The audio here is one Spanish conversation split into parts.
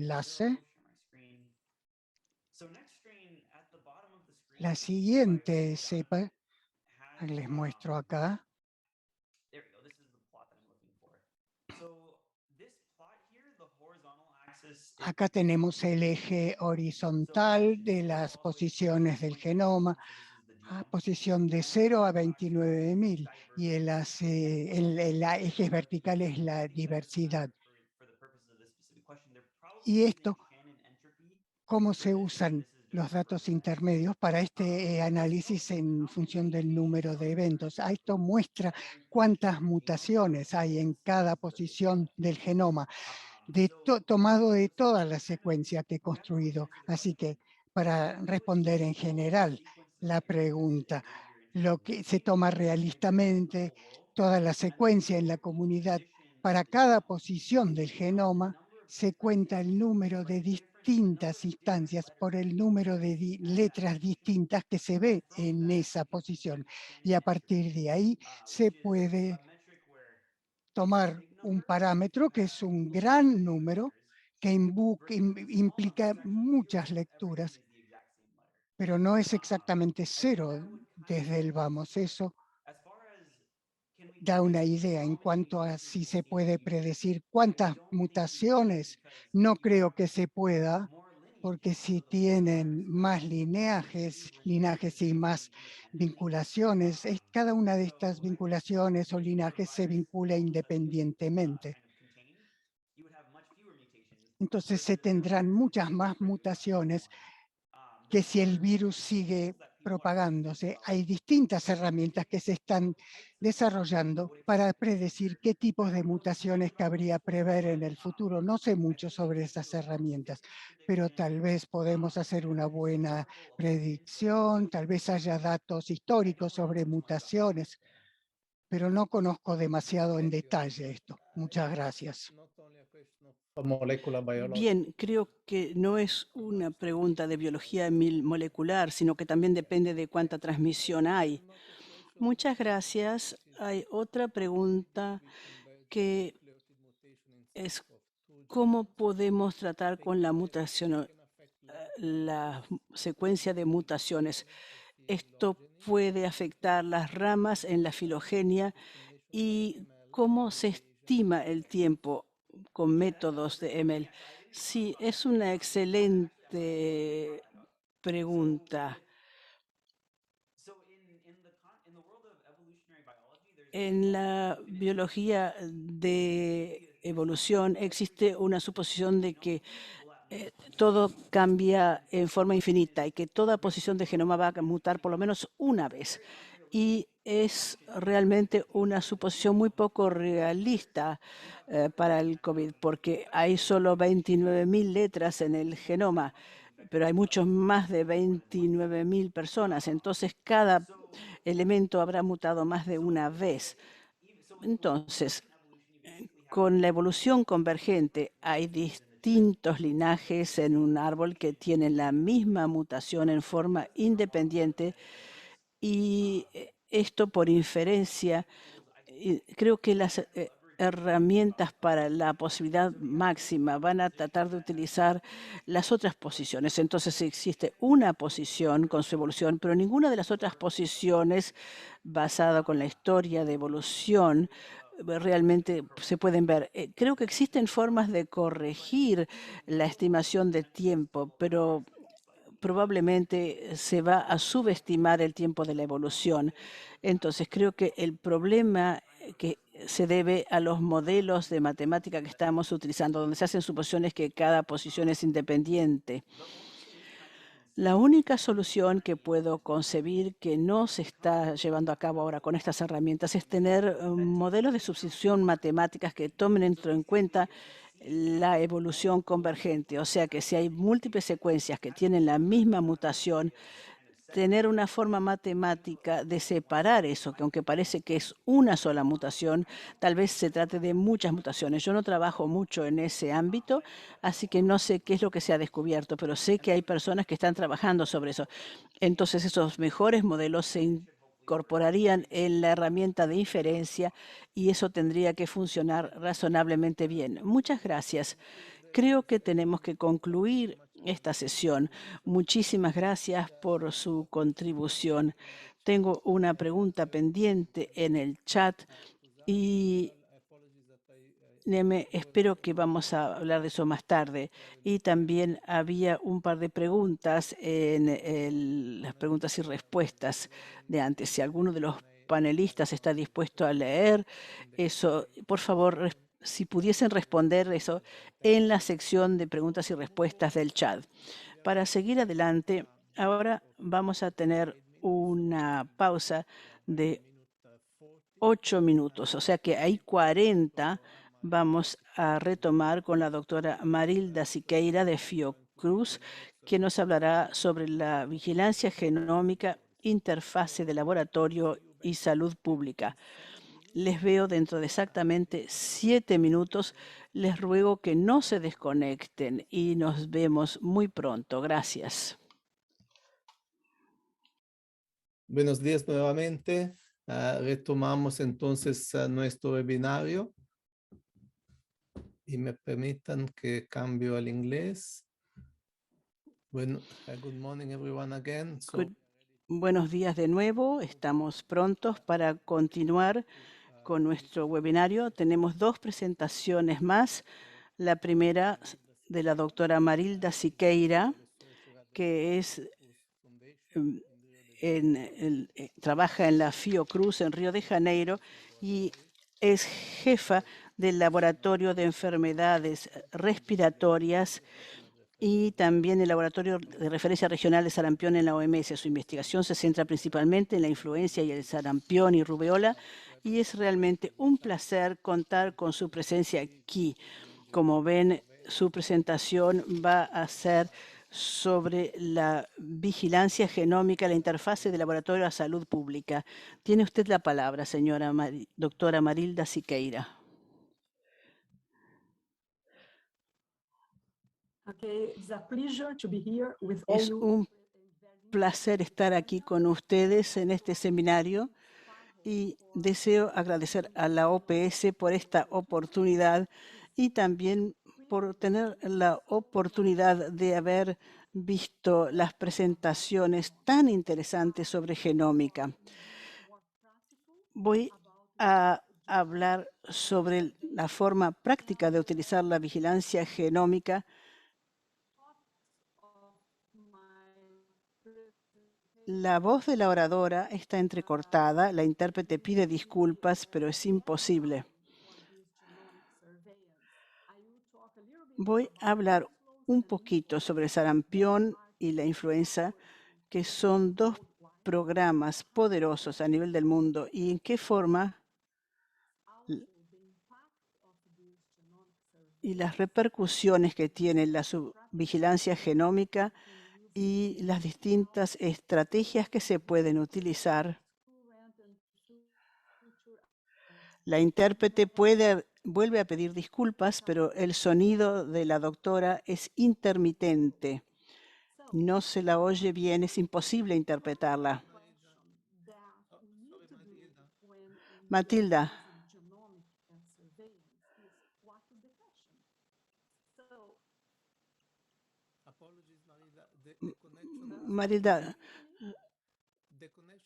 enlace. La siguiente cepa, les muestro acá. Acá tenemos el eje horizontal de las posiciones del genoma, a posición de 0 a 29.000, y el eje vertical es la diversidad. Y esto, ¿cómo se usan los datos intermedios para este análisis en función del número de eventos? Esto muestra cuántas mutaciones hay en cada posición del genoma, tomado de toda la secuencia que he construido. Así que, para responder en general la pregunta, lo que se toma realistamente toda la secuencia en la comunidad, para cada posición del genoma se cuenta el número de distintas instancias por el número de letras distintas que se ve en esa posición. Y a partir de ahí se puede tomar un parámetro que es un gran número que implica muchas lecturas, pero no es exactamente cero desde el vamos. Eso da una idea en cuanto a si se puede predecir cuántas mutaciones. No creo que se pueda, porque si tienen más linajes y más vinculaciones, cada una de estas vinculaciones o linajes se vincula independientemente. Entonces se tendrán muchas más mutaciones que si el virus sigue propagándose. Hay distintas herramientas que se están desarrollando para predecir qué tipos de mutaciones cabría prever en el futuro. No sé mucho sobre esas herramientas, pero tal vez podemos hacer una buena predicción, tal vez haya datos históricos sobre mutaciones, pero no conozco demasiado en detalle esto. Muchas gracias. Bien, creo que no es una pregunta de biología molecular, sino que también depende de cuánta transmisión hay. Muchas gracias. Hay otra pregunta que es cómo podemos tratar con la mutación, la secuencia de mutaciones. Esto puede afectar las ramas en la filogenia y cómo se estima el tiempo con métodos de ML. Sí, es una excelente pregunta. En la biología de evolución existe una suposición de que todo cambia en forma infinita y que toda posición de genoma va a mutar por lo menos una vez. Y es realmente una suposición muy poco realista para el COVID, porque hay solo 29.000 letras en el genoma, pero hay muchos más de 29.000 personas. Entonces, cada elemento habrá mutado más de una vez. Entonces, con la evolución convergente hay distintos linajes en un árbol que tienen la misma mutación en forma independiente y esto por inferencia. Creo que las herramientas para la posibilidad máxima van a tratar de utilizar las otras posiciones. Entonces existe una posición con su evolución, pero ninguna de las otras posiciones basada con la historia de evolución realmente se pueden ver. Creo que existen formas de corregir la estimación de tiempo, pero probablemente se va a subestimar el tiempo de la evolución. Entonces, creo que el problema que se debe a los modelos de matemática que estamos utilizando, donde se hacen suposiciones que cada posición es independiente. La única solución que puedo concebir que no se está llevando a cabo ahora con estas herramientas es tener modelos de sustitución matemáticas que tomen en cuenta la evolución convergente. O sea que si hay múltiples secuencias que tienen la misma mutación, tener una forma matemática de separar eso, que aunque parece que es una sola mutación, tal vez se trate de muchas mutaciones. Yo no trabajo mucho en ese ámbito, así que no sé qué es lo que se ha descubierto, pero sé que hay personas que están trabajando sobre eso. Entonces, esos mejores modelos se incorporarían en la herramienta de inferencia y eso tendría que funcionar razonablemente bien. Muchas gracias. creo que tenemos que concluir esta sesión. Muchísimas gracias por su contribución. Tengo una pregunta pendiente en el chat y espero que vamos a hablar de eso más tarde. Y también había un par de preguntas en las preguntas y respuestas de antes. Si alguno de los panelistas está dispuesto a leer eso, por favor, si pudiesen responder eso en la sección de preguntas y respuestas del chat. Para seguir adelante, ahora vamos a tener una pausa de 8 minutos, o sea que hay 40. Vamos a retomar con la doctora Marilda Siqueira de Fiocruz, que nos hablará sobre la vigilancia genómica, interfase de laboratorio y salud pública. Les veo dentro de exactamente 7 minutos. Les ruego que no se desconecten y nos vemos muy pronto. Gracias. Buenos días nuevamente. Retomamos entonces nuestro webinario y me permitan que cambio al inglés. Bueno, good morning everyone again. Buenos días de nuevo. Estamos prontos para continuar con nuestro webinario. Tenemos 2 presentaciones más. La primera de la doctora Marilda Siqueira, que es trabaja en la Fiocruz en Río de Janeiro y es jefa del Laboratorio de Enfermedades Respiratorias y también el Laboratorio de Referencia Regional de Sarampión en la OMS. Su investigación se centra principalmente en la influenza y el sarampión y rubeola, y es realmente un placer contar con su presencia aquí. Como ven, su presentación va a ser sobre la vigilancia genómica, la interfase de laboratorio a salud pública. Tiene usted la palabra, señora doctora Marilda Siqueira. Es un placer estar aquí con ustedes en este seminario y deseo agradecer a la OPS por esta oportunidad y también por tener la oportunidad de haber visto las presentaciones tan interesantes sobre genómica. Voy a hablar sobre la forma práctica de utilizar la vigilancia genómica. La voz de la oradora está entrecortada. La intérprete pide disculpas, pero es imposible. Voy a hablar un poquito sobre el sarampión y la influenza, que son 2 programas poderosos a nivel del mundo, y en qué forma y las repercusiones que tiene la vigilancia genómica y las distintas estrategias que se pueden utilizar. La intérprete vuelve a pedir disculpas, pero el sonido de la doctora es intermitente. No se la oye bien, es imposible interpretarla. Matilda.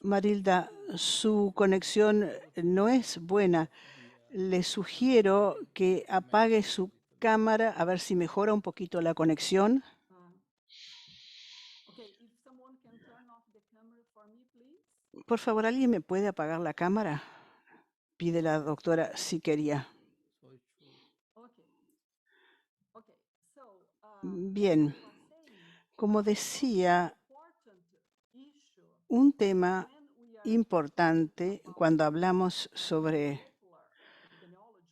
Marilda, su conexión no es buena. Le sugiero que apague su cámara a ver si mejora un poquito la conexión. Por favor, ¿alguien me puede apagar la cámara? Pide la doctora Siqueira. Bien, como decía, un tema importante cuando hablamos sobre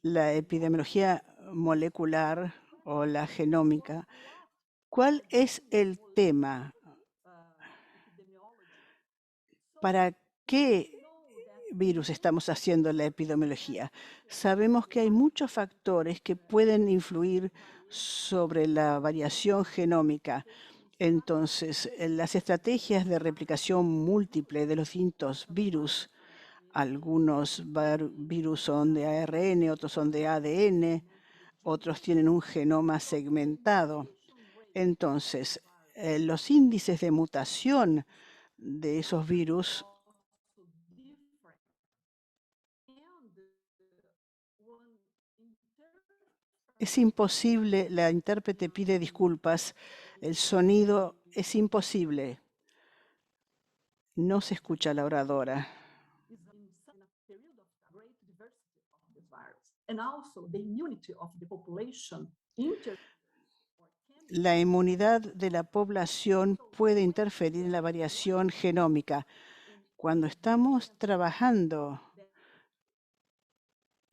la epidemiología molecular o la genómica. ¿Cuál es el tema? ¿Para qué virus estamos haciendo la epidemiología? Sabemos que hay muchos factores que pueden influir sobre la variación genómica. Entonces, las estrategias de replicación múltiple de los distintos virus, algunos virus son de ARN, otros son de ADN, otros tienen un genoma segmentado. Entonces, los índices de mutación de esos virus es imposible. La intérprete pide disculpas. El sonido es imposible. No se escucha a la oradora. La inmunidad de la población puede interferir en la variación genómica. Cuando estamos trabajando,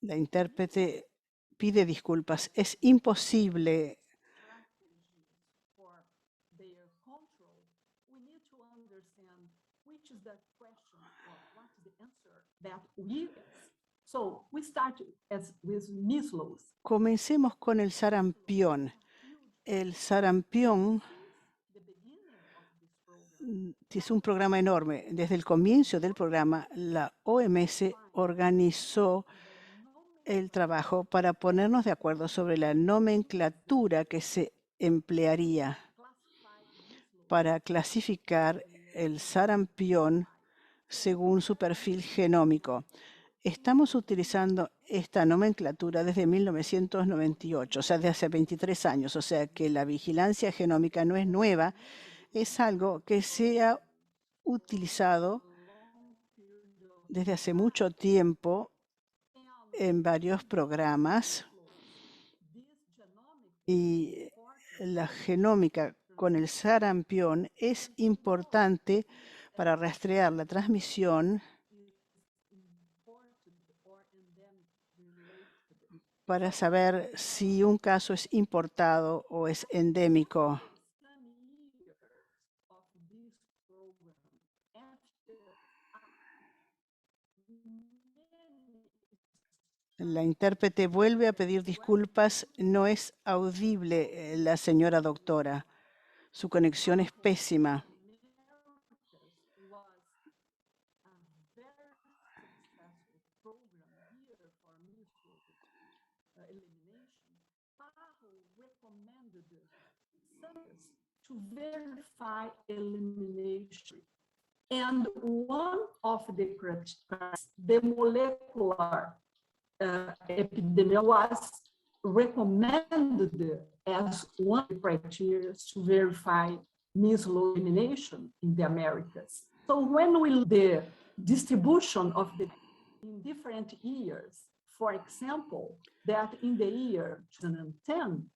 la intérprete pide disculpas. Es imposible. Comencemos con el sarampión. El sarampión es un programa enorme. Desde el comienzo del programa, la OMS organizó el trabajo para ponernos de acuerdo sobre la nomenclatura que se emplearía para clasificar el sarampión según su perfil genómico. Estamos utilizando esta nomenclatura desde 1998, o sea, desde hace 23 años, o sea que la vigilancia genómica no es nueva, es algo que se ha utilizado desde hace mucho tiempo en varios programas, y la genómica con el sarampión es importante para rastrear la transmisión, para saber si un caso es importado o es endémico. La intérprete vuelve a pedir disculpas. No es audible la señora doctora. Su conexión es pésima. To verify elimination. And one of the criteria, the molecular epidemiology was recommended as one criteria to verify measles elimination in the Americas. So when we the distribution of the in different years, for example, that in the year 2010,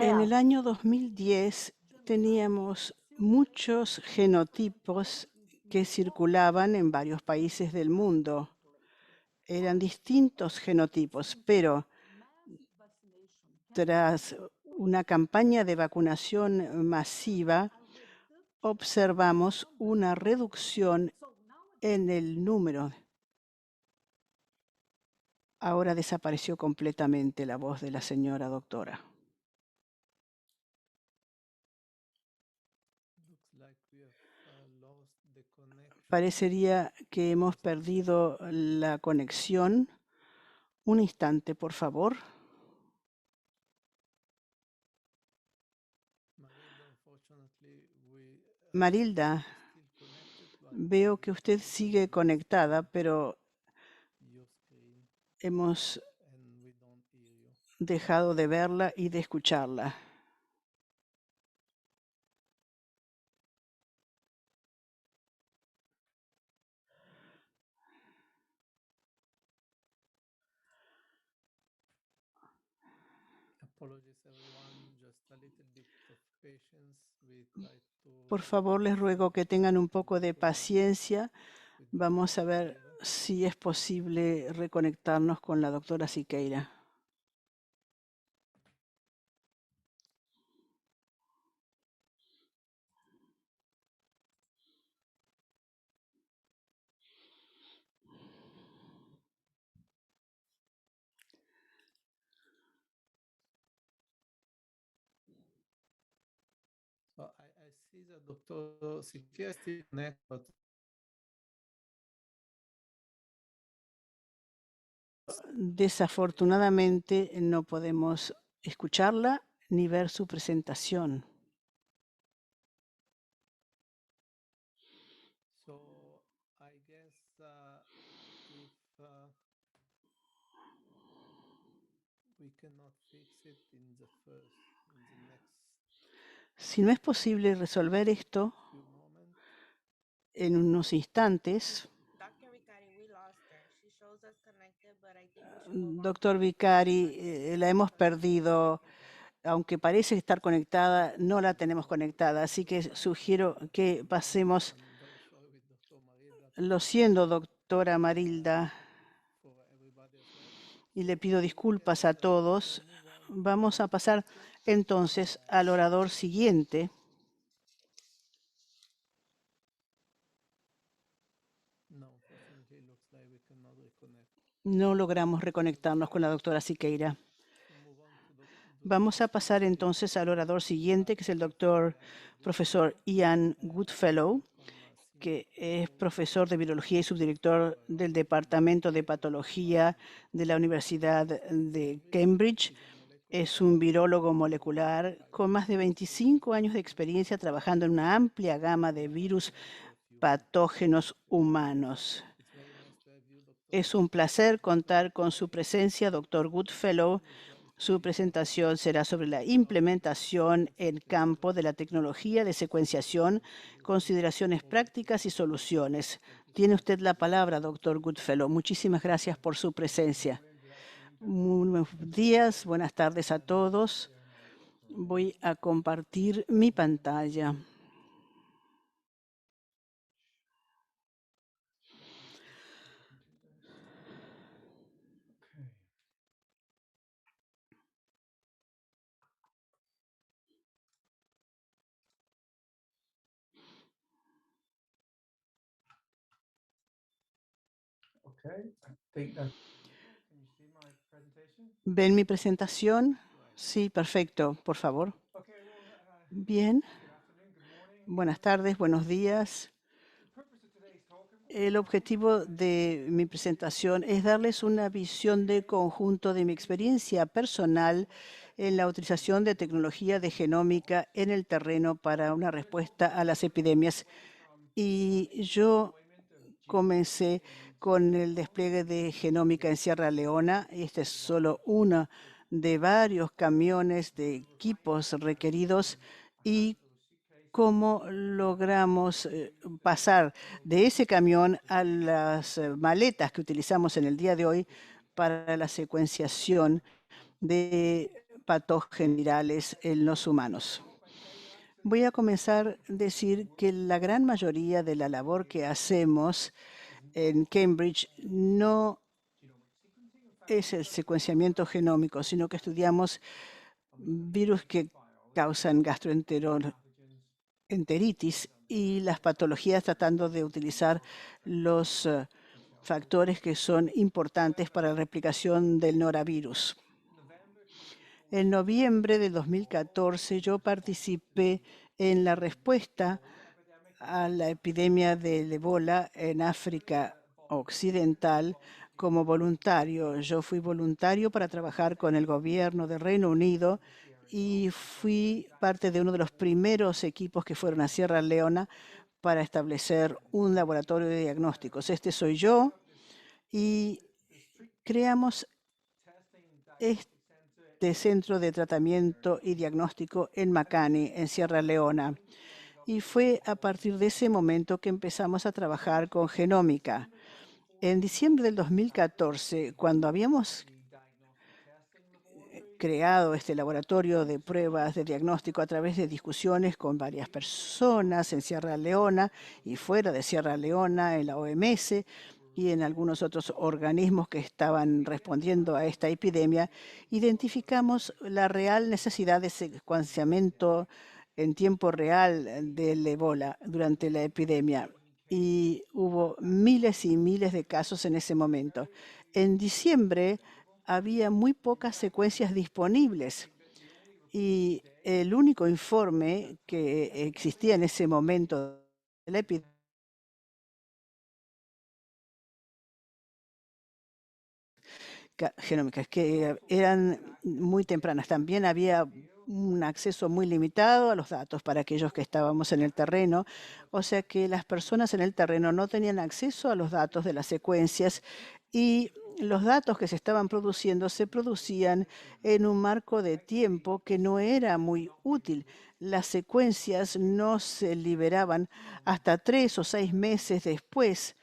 en el año 2010 teníamos muchos genotipos que circulaban en varios países del mundo. Eran distintos genotipos, pero tras una campaña de vacunación masiva, observamos una reducción en el número. Ahora desapareció completamente la voz de la señora doctora. Parecería que hemos perdido la conexión. Un instante, por favor. Marilda, veo que usted sigue conectada, pero hemos dejado de verla y de escucharla. Por favor, les ruego que tengan un poco de paciencia. Vamos a ver si es posible reconectarnos con la doctora Siqueira. So I see the Dr. Siqueira still connected. desafortunadamente no podemos escucharla ni ver su presentación. So I guess if we cannot fix it in the next Si no es posible resolver esto few moments, en unos instantes, doctor Vicari, la hemos perdido. Aunque parece estar conectada, no la tenemos conectada. Así que sugiero que pasemos. I'm very sorry with Dr. Marilda Lo siento, doctora Marilda, for everybody as well. y le pido disculpas a todos. Vamos a pasar entonces al orador siguiente. No, unfortunately, it looks like we cannot reconnect. No logramos reconectarnos con la doctora Siqueira. Vamos a pasar entonces al orador siguiente, que es el doctor profesor Ian Goodfellow, que es profesor de biología y subdirector del Departamento de Patología de la Universidad de Cambridge. Es un virólogo molecular con más de 25 años de experiencia trabajando en una amplia gama de virus patógenos humanos. Es un placer contar con su presencia, doctor Goodfellow. Su presentación será sobre la implementación en campo de la tecnología de secuenciación, consideraciones prácticas y soluciones. Tiene usted la palabra, doctor Goodfellow. Muchísimas gracias por su presencia. Muy buenos días, buenas tardes a todos. Voy a compartir mi pantalla. ¿Ven mi presentación? Sí, perfecto, por favor. Bien. Buenas tardes, buenos días. El objetivo de mi presentación es darles una visión de conjunto de mi experiencia personal en la utilización de tecnología de genómica en el terreno para una respuesta a las epidemias. Y yo comencé con el despliegue de genómica en Sierra Leona. Este es solo uno de varios camiones de equipos requeridos y cómo logramos pasar de ese camión a las maletas que utilizamos en el día de hoy para la secuenciación de patógenos virales en los humanos. Voy a comenzar a decir que la gran mayoría de la labor que hacemos en Cambridge no es el secuenciamiento genómico, sino que estudiamos virus que causan gastroenteritis y las patologías tratando de utilizar los factores que son importantes para la replicación del norovirus. En noviembre de 2014 yo participé en la respuesta a la epidemia del ébola en África Occidental como voluntario. Yo fui voluntario para trabajar con el gobierno del Reino Unido y fui parte de uno de los primeros equipos que fueron a Sierra Leona para establecer un laboratorio de diagnósticos. Este soy yo y creamos este centro de tratamiento y diagnóstico en Makani, en Sierra Leona. Y fue a partir de ese momento que empezamos a trabajar con genómica. En diciembre del 2014, cuando habíamos creado este laboratorio de pruebas de diagnóstico a través de discusiones con varias personas en Sierra Leona y fuera de Sierra Leona, en la OMS y en algunos otros organismos que estaban respondiendo a esta epidemia, identificamos la real necesidad de secuenciamiento en tiempo real del ébola durante la epidemia. Y hubo miles y miles de casos en ese momento. En diciembre había muy pocas secuencias disponibles y el único informe que existía en ese momento de la epidemia genómicas, que eran muy tempranas. También había un acceso muy limitado a los datos para aquellos que estábamos en el terreno, o sea que las personas en el terreno no tenían acceso a los datos de las secuencias y los datos que se estaban produciendo se producían en un marco de tiempo que no era muy útil. Las secuencias no se liberaban hasta 3 o 6 meses después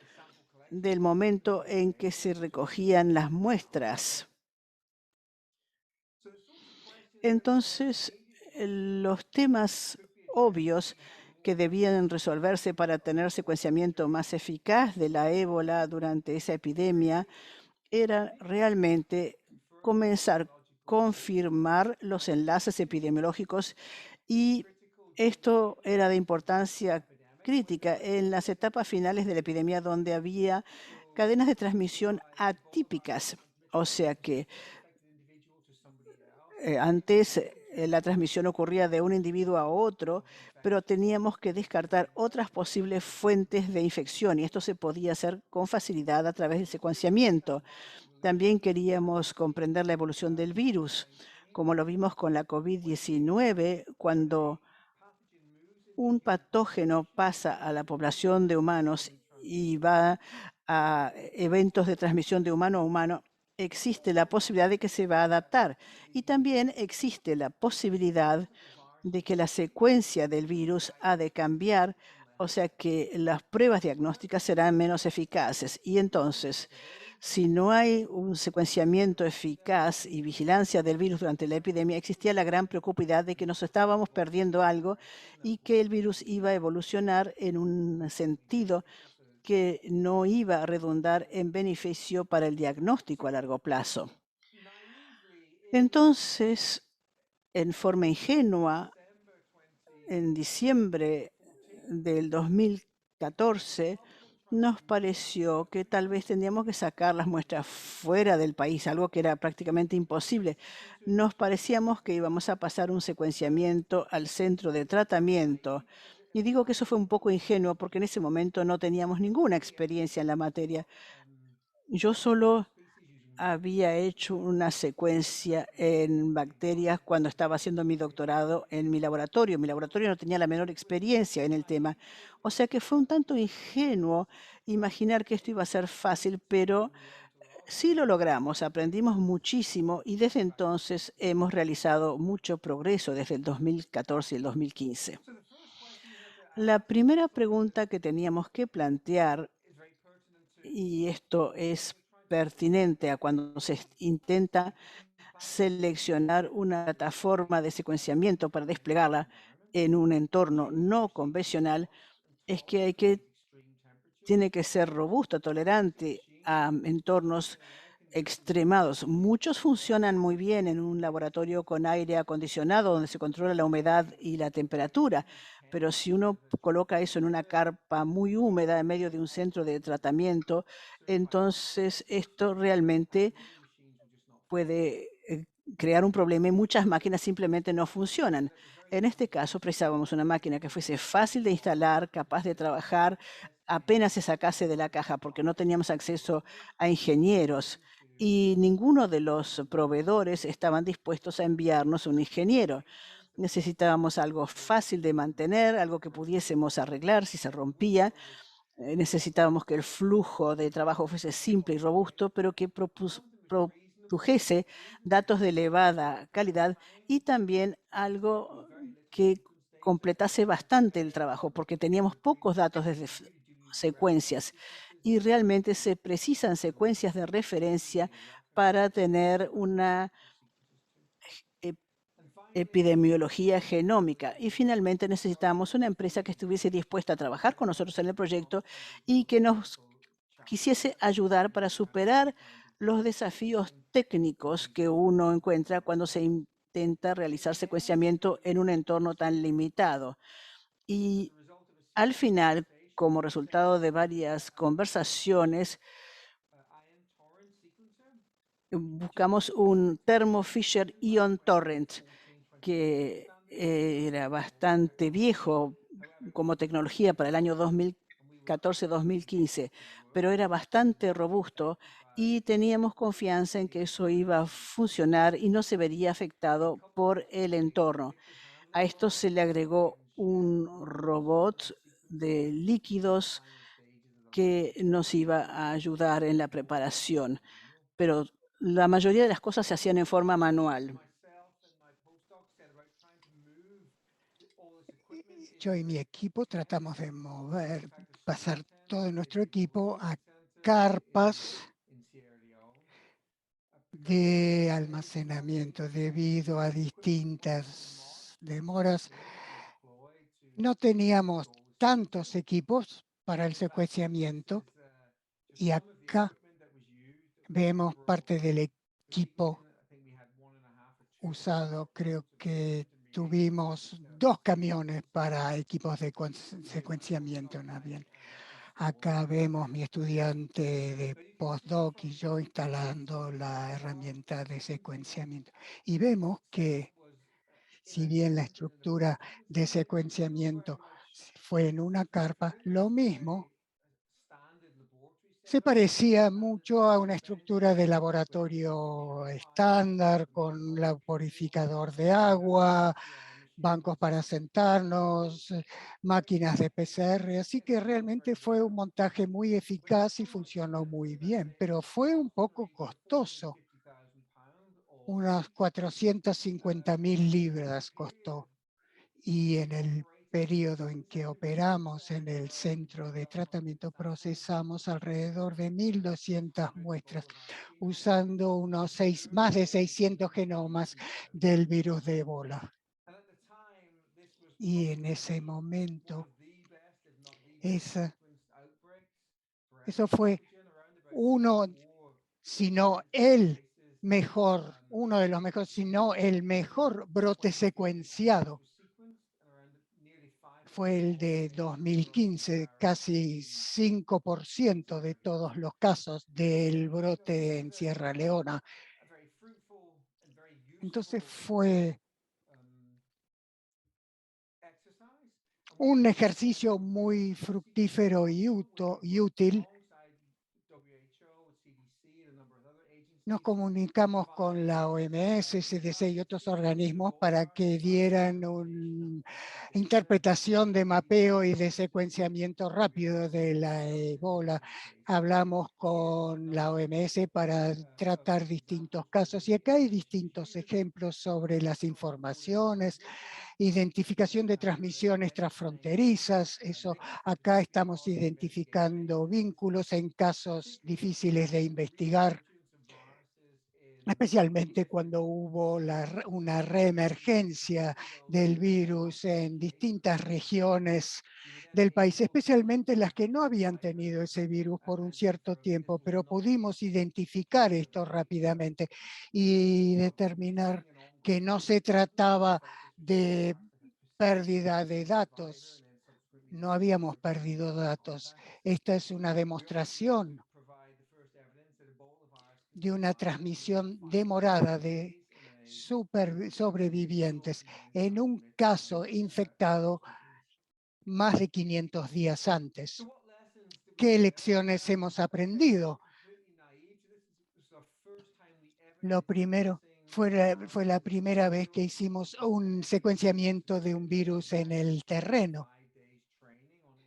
del momento en que se recogían las muestras. Entonces, los temas obvios que debían resolverse para tener secuenciamiento más eficaz de la ébola durante esa epidemia era realmente comenzar a confirmar los enlaces epidemiológicos, y esto era de importancia crítica en las etapas finales de la epidemia, donde había cadenas de transmisión atípicas. O sea que antes la transmisión ocurría de un individuo a otro, pero teníamos que descartar otras posibles fuentes de infección, y esto se podía hacer con facilidad a través del secuenciamiento. También queríamos comprender la evolución del virus, como lo vimos con la COVID-19, cuando un patógeno pasa a la población de humanos y va a eventos de transmisión de humano a humano, existe la posibilidad de que se va a adaptar. Y también existe la posibilidad de que la secuencia del virus ha de cambiar, o sea que las pruebas diagnósticas serán menos eficaces. Y entonces, si no hay un secuenciamiento eficaz y vigilancia del virus durante la epidemia, existía la gran preocupación de que nos estábamos perdiendo algo y que el virus iba a evolucionar en un sentido que no iba a redundar en beneficio para el diagnóstico a largo plazo. Entonces, en forma ingenua, en diciembre del 2014, nos pareció que tal vez tendríamos que sacar las muestras fuera del país, algo que era prácticamente imposible. Nos parecíamos que íbamos a pasar un secuenciamiento al centro de tratamiento. Y digo que eso fue un poco ingenuo porque en ese momento no teníamos ninguna experiencia en la materia. Yo solo había hecho una secuencia en bacterias cuando estaba haciendo mi doctorado en mi laboratorio. Mi laboratorio no tenía la menor experiencia en el tema. O sea que fue un tanto ingenuo imaginar que esto iba a ser fácil, pero sí lo logramos, aprendimos muchísimo y desde entonces hemos realizado mucho progreso desde el 2014 y el 2015. La primera pregunta que teníamos que plantear, y esto es pertinente a cuando se intenta seleccionar una plataforma de secuenciamiento para desplegarla en un entorno no convencional, es que tiene que ser robusto, tolerante a entornos extremados. Muchos funcionan muy bien en un laboratorio con aire acondicionado donde se controla la humedad y la temperatura, pero si uno coloca eso en una carpa muy húmeda en medio de un centro de tratamiento, entonces esto realmente puede crear un problema y muchas máquinas simplemente no funcionan. En este caso, precisábamos una máquina que fuese fácil de instalar, capaz de trabajar, apenas se sacase de la caja, porque no teníamos acceso a ingenieros y ninguno de los proveedores estaban dispuestos a enviarnos un ingeniero. Necesitábamos algo fácil de mantener, algo que pudiésemos arreglar si se rompía. Necesitábamos que el flujo de trabajo fuese simple y robusto, pero que produjese datos de elevada calidad y también algo que completase bastante el trabajo, porque teníamos pocos datos desde secuencias y realmente se precisan secuencias de referencia para tener una epidemiología genómica. Y finalmente necesitamos una empresa que estuviese dispuesta a trabajar con nosotros en el proyecto y que nos quisiese ayudar para superar los desafíos técnicos que uno encuentra cuando se intenta realizar secuenciamiento en un entorno tan limitado. Y al final, como resultado de varias conversaciones, buscamos un Thermo Fisher Ion Torrent, que era bastante viejo como tecnología para el año 2000 2014-2015, pero era bastante robusto y teníamos confianza en que eso iba a funcionar y no se vería afectado por el entorno. A esto se le agregó un robot de líquidos que nos iba a ayudar en la preparación, pero la mayoría de las cosas se hacían en forma manual. Yo y mi equipo tratamos de pasar todo nuestro equipo a carpas de almacenamiento debido a distintas demoras. No teníamos tantos equipos para el secuenciamiento y acá vemos parte del equipo usado. Creo que tuvimos 2 camiones para equipos de secuenciamiento. Bien. Acá vemos mi estudiante de postdoc y yo instalando la herramienta de secuenciamiento. Y vemos que si bien la estructura de secuenciamiento fue en una carpa, lo mismo se parecía mucho a una estructura de laboratorio estándar con la purificador de agua, bancos para sentarnos, máquinas de PCR, así que realmente fue un montaje muy eficaz y funcionó muy bien, pero fue un poco costoso. Unas 450.000 libras costó. Y en el periodo en que operamos en el centro de tratamiento procesamos alrededor de 1.200 muestras usando más de 600 genomas del virus de Ébola. Y en ese momento, eso fue uno de los mejores, sino el mejor brote secuenciado. Fue el de 2015, casi 5% de todos los casos del brote en Sierra Leona. Entonces fue un ejercicio muy fructífero y útil. Nos comunicamos con la OMS, CDC y otros organismos para que dieran una interpretación de mapeo y de secuenciamiento rápido de la Ébola. Hablamos con la OMS para tratar distintos casos y acá hay distintos ejemplos sobre las informaciones, identificación de transmisiones transfronterizas. Eso, acá estamos identificando vínculos en casos difíciles de investigar, especialmente cuando hubo una reemergencia del virus en distintas regiones del país, especialmente las que no habían tenido ese virus por un cierto tiempo, pero pudimos identificar esto rápidamente y determinar que no se trataba de pérdida de datos. No habíamos perdido datos. Esta es una demostración de una transmisión demorada de sobrevivientes en un caso infectado más de 500 días antes. ¿Qué lecciones hemos aprendido? Lo primero fue la primera vez que hicimos un secuenciamiento de un virus en el terreno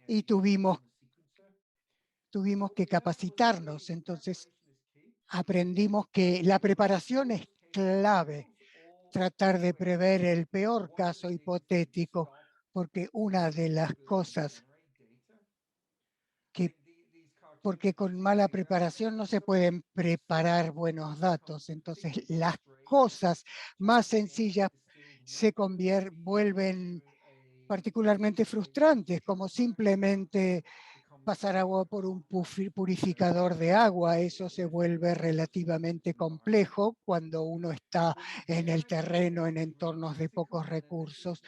y tuvimos que capacitarnos. Entonces, aprendimos que la preparación es clave, tratar de prever el peor caso hipotético, porque una de las cosas porque con mala preparación no se pueden preparar buenos datos. Entonces, las cosas más sencillas se vuelven particularmente frustrantes, como simplemente pasar agua por un purificador de agua. Eso se vuelve relativamente complejo cuando uno está en el terreno, en entornos de pocos recursos.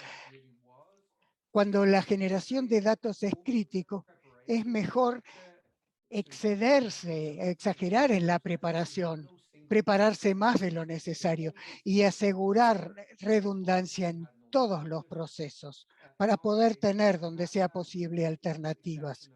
Cuando la generación de datos es crítico, es mejor exagerar en la preparación, prepararse más de lo necesario y asegurar redundancia en todos los procesos para poder tener, donde sea posible, alternativas.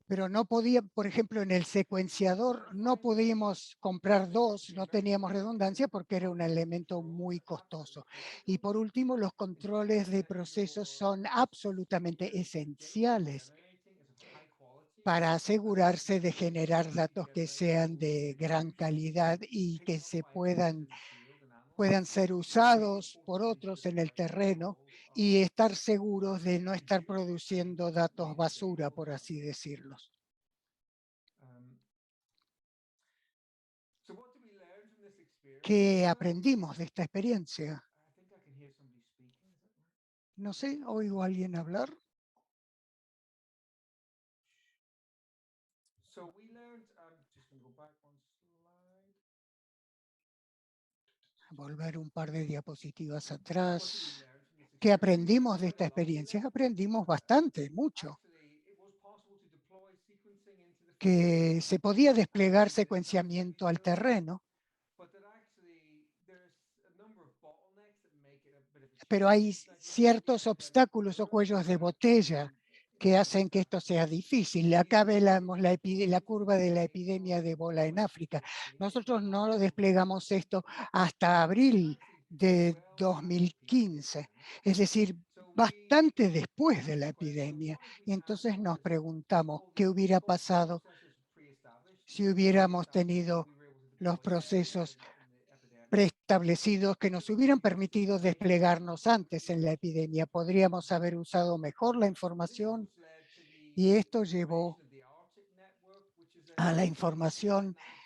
pero no podía, por ejemplo, en el secuenciador no podíamos comprar dos, no teníamos redundancia porque era un elemento muy costoso. Y por último, los controles de procesos son absolutamente esenciales para asegurarse de generar datos que sean de gran calidad y que se puedan ser usados por otros en el terreno y estar seguros de no estar produciendo datos basura, por así decirlos. ¿Qué aprendimos de esta experiencia? No sé, ¿oigo a alguien hablar? Volver un par de diapositivas atrás. ¿Qué aprendimos de esta experiencia? Aprendimos bastante, mucho. Que se podía desplegar secuenciamiento al terreno, pero hay ciertos obstáculos o cuellos de botella que hacen que esto sea difícil. Acá vemos la curva de la epidemia de ébola en África. Nosotros no lo desplegamos esto hasta abril de 2015, es decir, bastante después de la epidemia. Y entonces nos preguntamos qué hubiera pasado si hubiéramos tenido los procesos preestablecidos que nos hubieran permitido desplegarnos antes en la epidemia. Podríamos haber usado mejor la información y esto llevó a la información